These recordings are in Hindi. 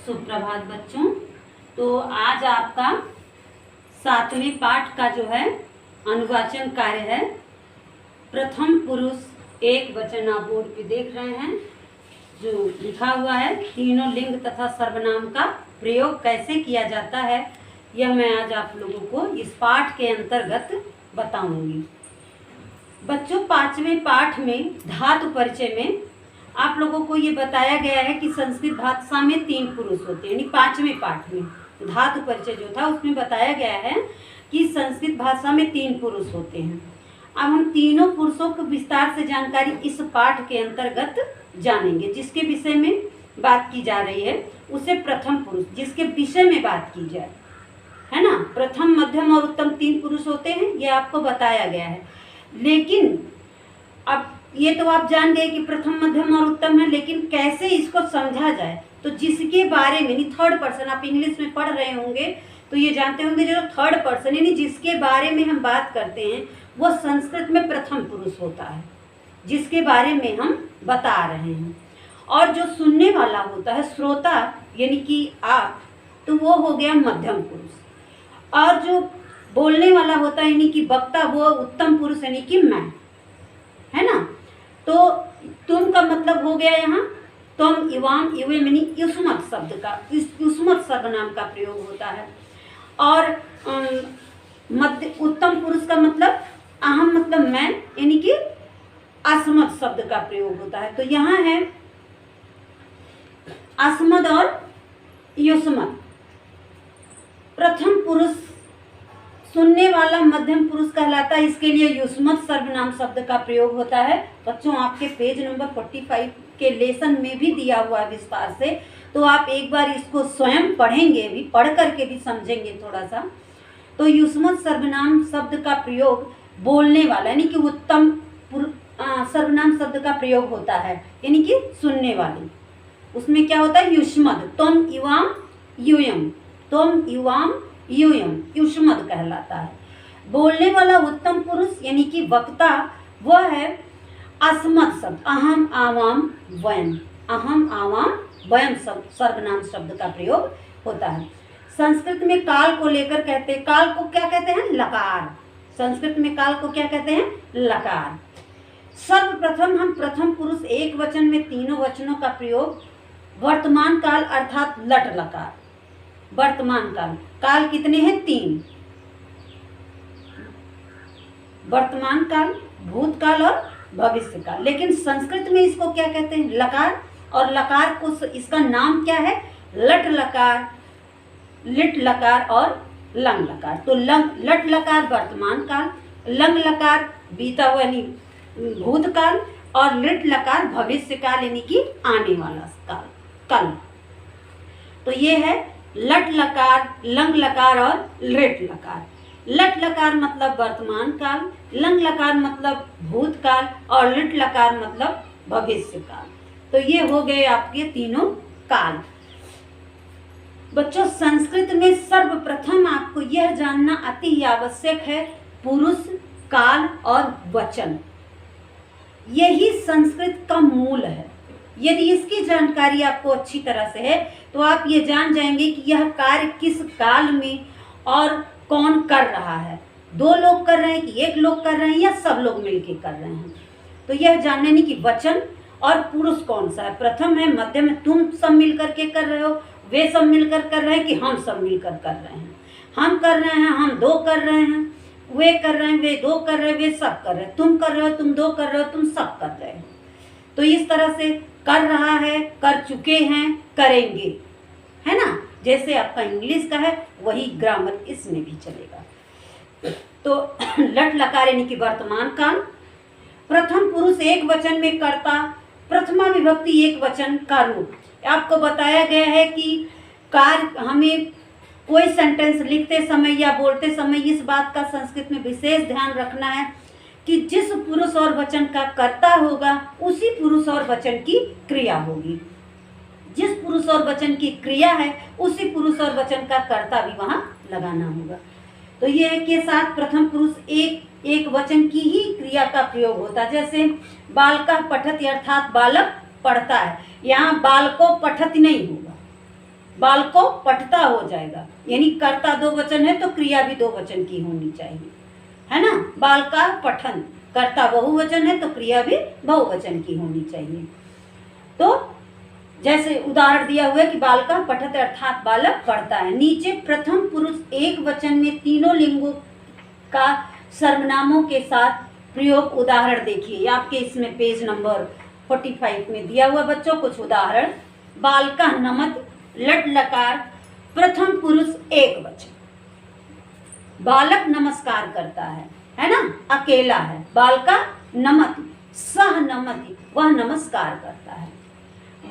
सुप्रभात बच्चों। तो आज आपका 7वें पाठ का जो है अनुवाचन कार्य है। प्रथम पुरुष एक वचन आप बोर्ड पे देख रहे हैं जो लिखा हुआ है, तीनों लिंग तथा सर्वनाम का प्रयोग कैसे किया जाता है, यह मैं आज आप लोगों को इस पाठ के अंतर्गत बताऊंगी। बच्चों, 5वें पाठ में धातु परिचय में आप लोगों को ये बताया गया है कि संस्कृत भाषा में 3 पुरुष होते हैं। यानी 5वें पाठ में धातु परिचय जो था उसमें बताया गया है कि संस्कृत भाषा में 3 पुरुष होते हैं। अब हम तीनों पुरुषों को विस्तार से जानकारी इस पाठ के अंतर्गत जानेंगे। जिसके विषय में बात की जा रही है उसे प्रथम पुरुष, जिसके विषय में बात की जाए, है ना। प्रथम, मध्यम और उत्तम 3 पुरुष होते हैं, ये आपको बताया गया है। लेकिन अब ये तो आप जान गए कि प्रथम, मध्यम और उत्तम है, लेकिन कैसे इसको समझा जाए, तो जिसके बारे में, यानी थर्ड पर्सन, आप इंग्लिश में पढ़ रहे होंगे तो ये जानते होंगे जो थर्ड पर्सन यानी जिसके बारे में हम बात करते हैं वो संस्कृत में प्रथम पुरुष होता है, जिसके बारे में हम बता रहे हैं। और जो सुनने वाला होता है, श्रोता यानी कि आप, तो वो हो गया मध्यम पुरुष। और जो बोलने वाला होता है यानी कि वक्ता, वो उत्तम पुरुष यानी कि मैं, है ना। तो तुम का मतलब हो गया यहाँ तुम, इवाम, इवे यानी युष्मत शब्द का, इस युष्मत सर्वनाम का प्रयोग होता है। और मध्य उत्तम पुरुष का मतलब अहम, मतलब मैं, यानी कि अस्मद शब्द का प्रयोग होता है। तो यहाँ है अस्मद और युष्मत। प्रथम पुरुष सुनने वाला मध्यम पुरुष कहलाता है, इसके लिए युष्मत सर्वनाम शब्द का प्रयोग होता है। बच्चों, आपके पेज नंबर 45 के लेसन में भी दिया हुआ है विस्तार से, तो आप एक बार इसको स्वयं पढ़ेंगे भी, पढ़ करके भी समझेंगे थोड़ा सा। तो युष्मत सर्वनाम शब्द का प्रयोग बोलने वाला यानी कि उत्तम सर्वनाम शब्द का प्रयोग होता है, यानी कि सुनने वाले। उसमें क्या होता है, युष्मद, तुम, इवाम, यूयम, तुम, इवाम, यूयम, युष्मद कहलाता है। बोलने वाला उत्तम पुरुष यानी कि वक्ता, वह है अस्मद शब्द, अहम, आवाम, वयम, अहम, आवाम, वयम सर्वनाम शब्द का प्रयोग होता है। संस्कृत में काल को लेकर कहते हैं, काल को क्या कहते हैं, लकार। संस्कृत में काल को क्या कहते हैं, लकार। सर्वप्रथम हम प्रथम पुरुष एक वचन में तीनों वचनों का प्रयोग वर्तमान काल अर्थात लट लकार, वर्तमान काल, काल कितने हैं, 3, वर्तमान काल, भूतकाल और भविष्य काल। लेकिन संस्कृत में इसको क्या कहते हैं, लकार। और लकार को, इसका नाम क्या है, लट लकार, लिट लकार और लंग लकार। तो लट लकार वर्तमान काल, लंग लकार बीता हुआ यानी भूतकाल, और लिट लकार भविष्य काल यानी कि आने वाला काल, कल। तो ये है लट लकार, लंग लकार और लिट लकार। लट लकार मतलब वर्तमान काल, लंग लकार मतलब भूतकाल, और लिट लकार मतलब भविष्य काल। तो ये हो गए आपके तीनों काल। बच्चों, संस्कृत में सर्वप्रथम आपको यह जानना अति आवश्यक है, पुरुष, काल और वचन, यही संस्कृत का मूल है। यदि इसकी जानकारी आपको अच्छी तरह से है तो आप ये जान जाएंगे कि यह कार्य किस काल में और कौन कर रहा है। 2 लोग कर रहे हैं कि 1 लोग कर रहे हैं या सब लोग मिलके कर रहे हैं। तो यह जानने नहीं कि वचन और पुरुष कौन सा है, प्रथम है, मध्यम है, तुम सब मिल करके कर रहे हो, वे सब मिलकर कर रहे हैं कि हम सब मिलकर कर रहे हैं। हम कर रहे हैं, हम 2 कर रहे हैं, वे कर रहे हैं, वे 2 कर रहे हैं, वे सब कर रहे हैं, तुम कर रहे हो, तुम 2 कर रहे हो, तुम सब कर रहे हो। तो इस तरह से कर रहा है, कर चुके हैं, करेंगे, है ना। जैसे आपका इंग्लिश का है वही ग्रामर इसमें भी चलेगा। तो लट लकार यानी कि वर्तमान काल। प्रथम पुरुष एक वचन में कर्ता, प्रथमा विभक्ति एक वचन का रूप। आपको बताया गया है कि कार्य, हमें कोई सेंटेंस लिखते समय या बोलते समय इस बात का संस्कृत में विशेष ध्यान रखना है कि जिस पुरुष और वचन का कर्ता होगा उसी पुरुष और वचन की क्रिया होगी। जिस पुरुष और वचन की क्रिया है उसी पुरुष और वचन का कर्ता भी वहां लगाना होगा। तो ये के साथ प्रथम पुरुष एक वचन की ही क्रिया का प्रयोग होता है। जैसे बालकः पठति अर्थात बालक पढ़ता है, यहाँ बालको पठति नहीं होगा, बालको पठता हो जाएगा, यानी कर्ता दो वचन है तो क्रिया भी दो वचन की होनी चाहिए, है ना। बालका पठन, कर्ता बहुवचन है तो क्रिया भी बहुवचन की होनी चाहिए। तो जैसे उदाहरण दिया हुआ है कि बालका पठत अर्थात बालक पढ़ता है। नीचे प्रथम पुरुष एक वचन में तीनों लिंगों का सर्वनामों के साथ प्रयोग उदाहरण देखिए। आपके इसमें पेज नंबर 45 में दिया हुआ बच्चों कुछ उदाहरण। बालका नमत लट लकार प्रथम पुरुष एक वचन। बालक नमस्कार करता है ना, अकेला है। बालका नमति सह नमति, वह नमस्कार करता है।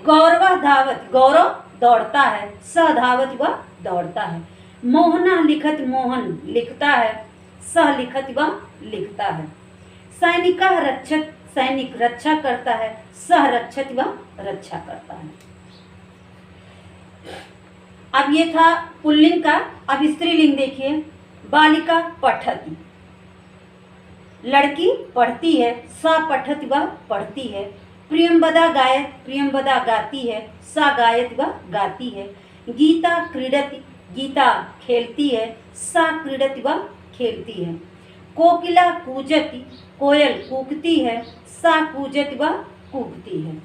गौरव धावत, गौरव दौड़ता है। सह धावत, वह दौड़ता है। मोहना लिखत, मोहन लिखता है। सह लिखत, वह लिखता है। सैनिका रक्षत, सैनिक रक्षा करता है। सह रक्षत, वह रक्षा करता है। अब ये था पुल्लिंग का। अब स्त्रीलिंग देखिए। बालिका पठति, लड़की पढ़ती है। सा पठति, वह पढ़ती है। प्रियंवदा गायत, प्रियंवदा गाती है। सा गायत, वह गाती है। गीता क्रीडति, गीता खेलती है। सा क्रीडति, वह खेलती है। कोकिला कूजति, कोयल कूकती है। सा कूजति, वह कूकती है।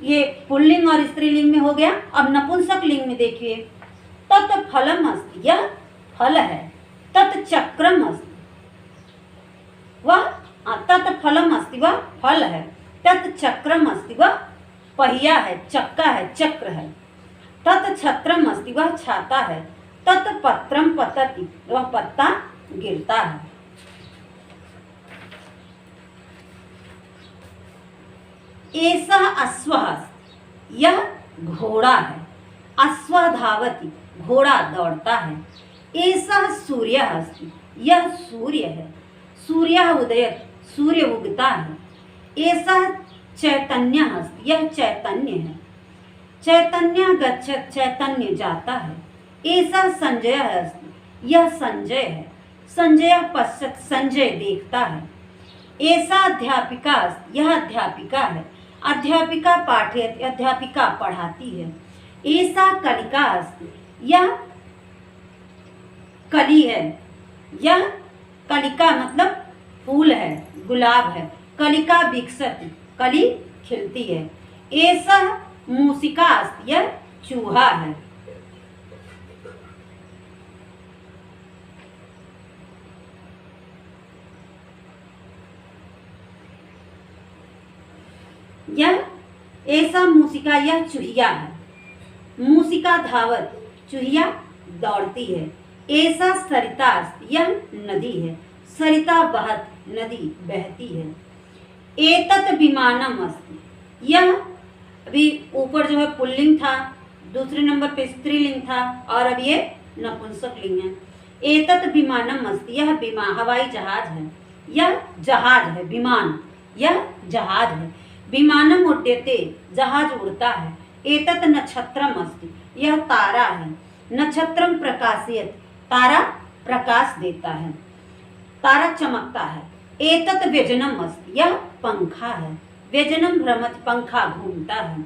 ये पुल्लिंग और स्त्रीलिंग में हो गया। अब नपुंसक लिंग में देखिए। तत् फलम अस्ति, यह फल है। तत् चक्रम अस्ति, वह तत् फलम अस्ति, वह फल है। तत् चक्रम अस्ति, वह पहिया है, चक्का है, चक्र है। तत् छत्रम अस्ति, वह छाता है। तत् पत्रम पतति, वह पत्ता गिरता है। ऐसा अश्वः, यह घोड़ा है। अश्व धावति, घोड़ा दौड़ता है। ऐसा सूर्यः अस्ति, यह सूर्य है। सूर्यः उदयति, सूर्य उगता है। ऐसा चैतन्यः अस्ति, यह चैतन्य है। चैतन्य गच्छति, चैतन्य जाता है। ऐसा संजयः अस्ति, यह संजय है। संजय पश्यति, संजय देखता है। ऐसा अध्यापिका अस्ति, यह अध्यापिका है। अध्यापिका पाठयति, अध्यापिका पढ़ाती है। ऐसा कलिका अस्ति, यह कली है। यह कलिका मतलब फूल है, गुलाब है। कलिका विकसति, कली खिलती है। ऐसा मूसिका अस्ति, यह चूहा है। यह ऐसा मूसिका, यह चूहिया है। मूसिका धावत, चूहिया दौड़ती है। ऐसा सरिता अस्ति, यह नदी है। सरिता बहत, नदी बहती है। एतत् विमानम अस्ति, यह अभी ऊपर जो है पुल्लिंग था, दूसरे नंबर पे स्त्रीलिंग था और अब ये नपुंसक लिंग है। एतत् विमानम अस्ति, यह विमान, हवाई जहाज है। यह जहाज है, विमान, यह जहाज है। विमानम उड्यते, जहाज उड़ता है। एतत् नक्षत्रम अस्ति, यह तारा है। नक्षत्रम प्रकाशयति, तारा प्रकाश देता है, तारा चमकता है। एतत् व्यजनम अस्ति, यह पंखा है। व्यजनम भ्रमति, पंखा घूमता है।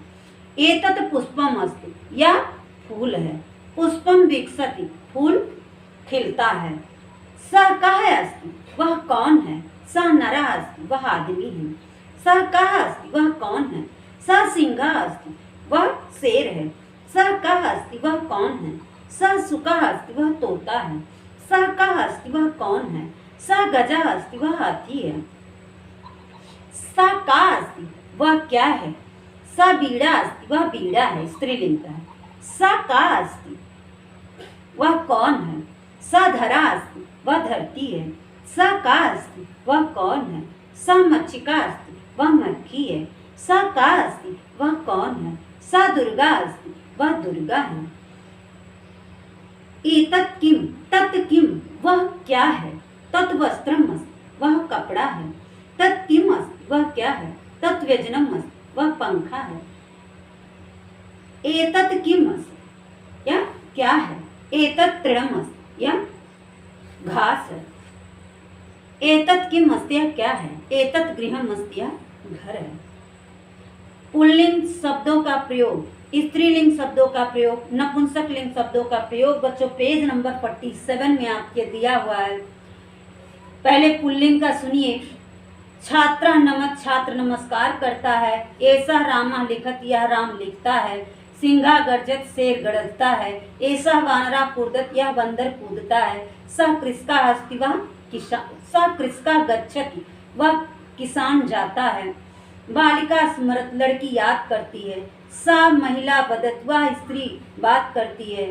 एतत् पुष्पम अस्ति, यह फूल है। पुष्पम विकसति, फूल खिलता है। सः कः अस्ति, वह कौन है। सः नरः अस्ति, वह आदमी है। सः कः अस्ति, वह कौन है। सः सिंहः अस्ति, वह शेर है। सः कः अस्ति, वह कौन है। सः शुकः अस्ति, वह तोता है। सः कः अस्ति, वह कौन है। सः गजः अस्ति, वह हाथी है। सः का अस्ति, वह क्या है। सः बीड़ा अस्ति, वह बीड़ा है, स्त्रीलिंग का है। सः का अस्ति, वह कौन है। सः धरा अस्ति, वह धरती है। सः का अस्ति, वह कौन है। सः मक्षिका अस्ति, वह मक्खी है। सः का अस्ति, वह कौन है। सः दुर्गा अस्ति, वह दुर्गा है। एतत् किम, तत् किम, वह क्या है। तत् वस्त्रम अस्ति, वह कपड़ा है। तत् किम अस्ति, वह क्या है। तत् व्यजनम अस्ति, वह पंखा है। एतत् किम अस्ति, यह क्या है। एतत् तृणम अस्ति, यह घास है। एतत् किम अस्ति, यह क्या है। एतत् गृहम अस्ति, यह घर है। पुल्लिंग शब्दों का प्रयोग स्त्रीलिंग शब्दों का प्रयोग, नपुंसक लिंग शब्दों का प्रयोग बच्चों पेज नंबर 47 में आपके दिया हुआ है। पहले पुल्लिंग का सुनिए। छात्र नमत, छात्र नमस्कार करता है। ऐसा रामा लिखत, यह राम लिखता है। सिंघा गर्जत, शेर गरजता है। ऐसा वानरा कूदत, यह बंदर कूदता है। सह कृषका हस्ति, वह किसान, सह कृषका गच्छति, वह किसान जाता है। बालिका स्मरत, लड़की याद करती है। सा महिला वदत, वह स्त्री बात करती है।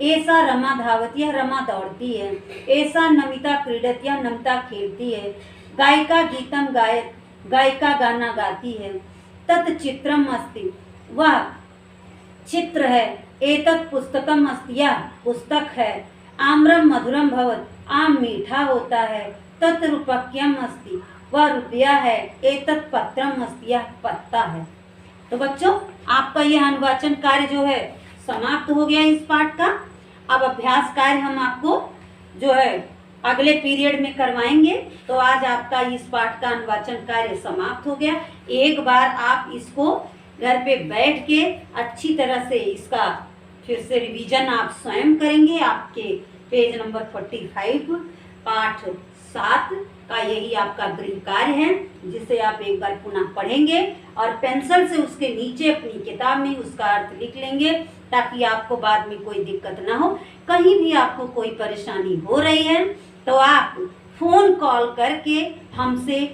ऐसा रमा धावत, यह रमा दौड़ती है। ऐसा नमिता क्रीडत, यह नमिता खेलती है। गायिका गीतम गायत, गायिका गाना गाती है। तत् चित्रम अस्ति, वह चित्र है। एतत् पुस्तकम अस्ति, यह पुस्तक है। आम्रम मधुरम भवत, आम मीठा होता है। तत् रूपक्यम अस्ति, वह रुपया है। एतत् पत्रम अस्ति, यह पत्ता है। तो बच्चों आपका यह अनुवाचन कार्य जो है समाप्त हो गया इस पाठ का। अब अभ्यास कार्य हम आपको जो है अगले पीरियड में करवाएंगे। तो आज आपका इस पाठ का अनुवाचन कार्य समाप्त हो गया। एक बार आप इसको घर पे बैठ के अच्छी तरह से इसका फिर से रिवीजन आप स्वयं करेंगे। आपके पेज नंबर 45 पाठ 7 का यही आपका गृह कार्य है, जिसे आप एक बार पुनः पढ़ेंगे और पेंसिल से उसके नीचे अपनी किताब में उसका अर्थ लिख लेंगे, ताकि आपको बाद में कोई दिक्कत ना हो। कहीं भी आपको कोई परेशानी हो रही है तो आप फ़ोन कॉल करके हमसे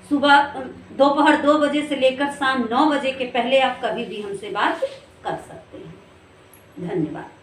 सुबह दोपहर 2 बजे से लेकर शाम 9 बजे के पहले आप कभी भी हमसे बात कर सकते हैं। धन्यवाद।